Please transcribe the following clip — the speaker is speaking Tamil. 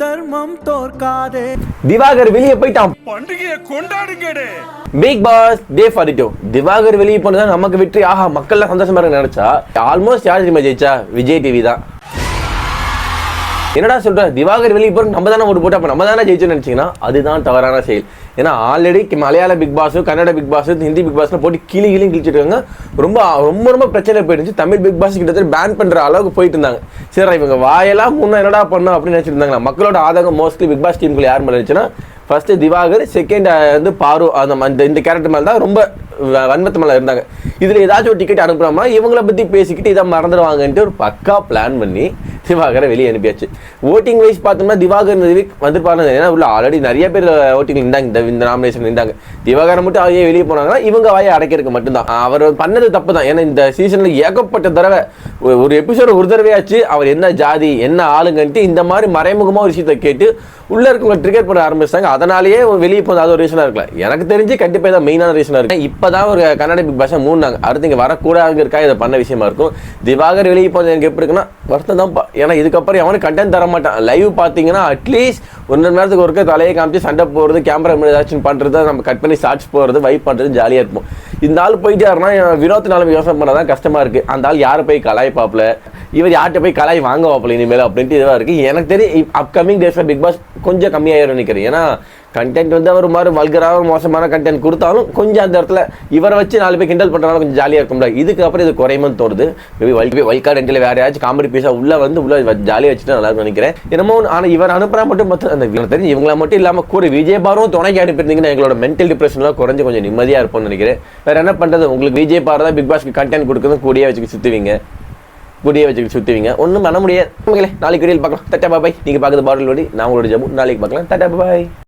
தர்மம் தோற்காதே. திவாகர் வெளியே போயிட்டான், பண்டிகையை கொண்டாடுங்கடே. பிக் பாஸ் டே 42. திவாகர் வெளியே போனதான் நமக்கு வெற்றி. ஆஹா, மக்கள்லாம் சந்தோஷமா இருக்கு நினைச்சா ஆல்மோஸ்ட் யார் தெரியுமா ஜெயிச்சா? விஜய் டிவி தான். என்னடா சொல்ற, திவாகர் வெளியே போற நம்ம தானே ஓட்டு போட்டு அப்ப நம்ம தானே ஜெயிச்சோன்னு நினைச்சீங்கன்னா அதுதான் தவறான செயல். ஏன்னா ஆல்ரெடி மலையாள Bigg Boss, Kannada Bigg Boss, Hindi Bigg பாஸ்ல போட்டு கிழிச்சிட்டு இருக்காங்க. ரொம்ப ரொம்ப ரொம்ப பிரச்சனை போயிடுச்சு. தமிழ் பிக் பாஸ் கிட்டத்தட்ட பேன் பண்ற அளவுக்கு போயிட்டு இருந்தாங்க. சரி, இவங்க வாயெல்லாம் முன்ன என்னடா பண்ணும் அப்படின்னு நினைச்சிட்டு இருந்தாங்களா? மக்களோட ஆதங்கம் மோஸ்ட்லி பிக் பாஸ் டீமுக்குள்ள யார் மேல இருந்துச்சுன்னா, ஃபர்ஸ்ட் திவாகர், செகண்ட் வந்து பாரு, அந்த இந்த கேரக்டர் மேல தான் ரொம்ப வன்மத்து மேல இருந்தாங்க. இதுல ஏதாச்சும் ஒரு டிக்கெட் அனுப்புறாமா இவங்களை பத்தி பேசிக்கிட்டு இதை மறந்துடுவாங்கன்ட்டு ஒரு பக்கா பிளான் பண்ணி திவாகரை வெளியே அனுப்பியாச்சு. ஓட்டிங் வைஸ் பார்த்தோம்னா திவாகர் வந்துருப்பாரு. ஏன்னா உள்ள ஆல்ரெடி நிறைய பேர் ஓட்டிங் இருந்தாங்க, இந்த நாமினேஷன் இருந்தாங்க. திவாகரை மட்டும் அவையே வெளியே போனாங்கன்னா இவங்க வாயை அடைக்கிறதுக்கு மட்டும்தான். அவர் பண்ணது தப்பு தான். ஏன்னா இந்த சீசன்ல ஏகப்பட்ட தடவை ஒரு எபிசோடு ஒரு தடவையாச்சு அவர் என்ன ஜாதி என்ன ஆளுங்கன்ட்டு இந்த மாதிரி மறைமுகமாக ஒரு விஷயத்தை கேட்டு உள்ள இருக்கவங்க ட்ரிகர் பண்ண ஆரம்பிச்சாங்க. அதனாலேயே வெளியே போனது அது ஒரு ரீசனாக இருக்கலாம். எனக்கு தெரிஞ்சு கண்டிப்பாக தான் மெயினான ரீசனாக இருக்கு. இப்போதான் ஒரு கன்னட பிக் பாஸ் மூணாங்க. அடுத்து இங்கே வரக்கூடாது இருக்கா இதை பண்ண விஷயமா இருக்கும். திவாகர் வெளியே போனது எனக்கு எப்படி இருக்குன்னா வருத்தம் தான்ப்பா. ஏன்னா இதுக்கப்புறம் அவனுக்கு கண்டென்ட் தர மாட்டான். லைவ் பார்த்தீங்கன்னா அட்லீஸ்ட் 1 மணி நேரத்துக்கு ஒருக்க தலையை காமிச்சு சண்டை போகிறது, கேமரா ஏதாச்சும் பண்ணுறது, நம்ம கட் பண்ணி ஷார்ட்ஸ் போகிறது, வைப் பண்ணுறது ஜாலியாக இருக்கும். இந்த ஆள் போயிட்டு யாருன்னா வினோத்னாலும் யோசனை பண்ணாதான் கஷ்டமாக இருக்குது. அந்த ஆள் யாரை போய் கலாய்ப்பாப்புல, இவர் யார்கிட்ட போய் கலாய் வாங்குவாப்புல இனிமேல் அப்படின்ட்டு இதுவாக இருக்குது. எனக்கு தெரியும் அப்கமிங் டேஸில் பிக் பாஸ் கொஞ்சம் கம்மியாயிரும் நினைக்கிறேன். ஏன்னா கண்டென்ட் வந்து அவர் மாதிரி வல்கராக மோசமான கண்டென்ட் கொடுத்தாலும் கொஞ்சம் அந்த இடத்துல இவரை வச்சு 4 பேர் கிண்டல் பண்ணுறதுனால கொஞ்சம் ஜாலியாக இருக்கும்ல. இதுக்கப்புறம் இது குறையும்னு தோணுது. மேபி வைல்கார்டு வேற யாராச்சும் காமெடி பீஸாக உள்ள ஜாலியாக வச்சுட்டு நல்லா நினைக்கிறேன். என்னமோ ஆனால் இவர் அனுப்புறா மட்டும் அந்த தெரிஞ்சு இவங்கள மட்டும் இல்லாமல் கூட விஜய் பாரும் துணைக்கு அனுப்பியிருந்தீங்கன்னா எங்களோட மென்டல் டிப்ரெஷன்லாம் குறைஞ்சு கொஞ்சம் நிம்மதியாக இருப்போம்னு நினைக்கிறேன். வேற என்ன பண்ணுறது, உங்களுக்கு விஜய் பாரு தான் பிக் பாஸ்க்கு கண்டென்ட் கொடுக்குறது கூடிய வச்சுக்க சுற்றுவீங்க. ஒன்றும் பண்ண முடியாது. நாளைக்கு வீடியோவில் பார்க்கலாம். தட்டா பாய். நீங்கள் பார்க்குறது பாடல் வடி, நான் உங்களோட ஜம்மு. நாளைக்கு பார்க்கலாம். தட்டா பாய்.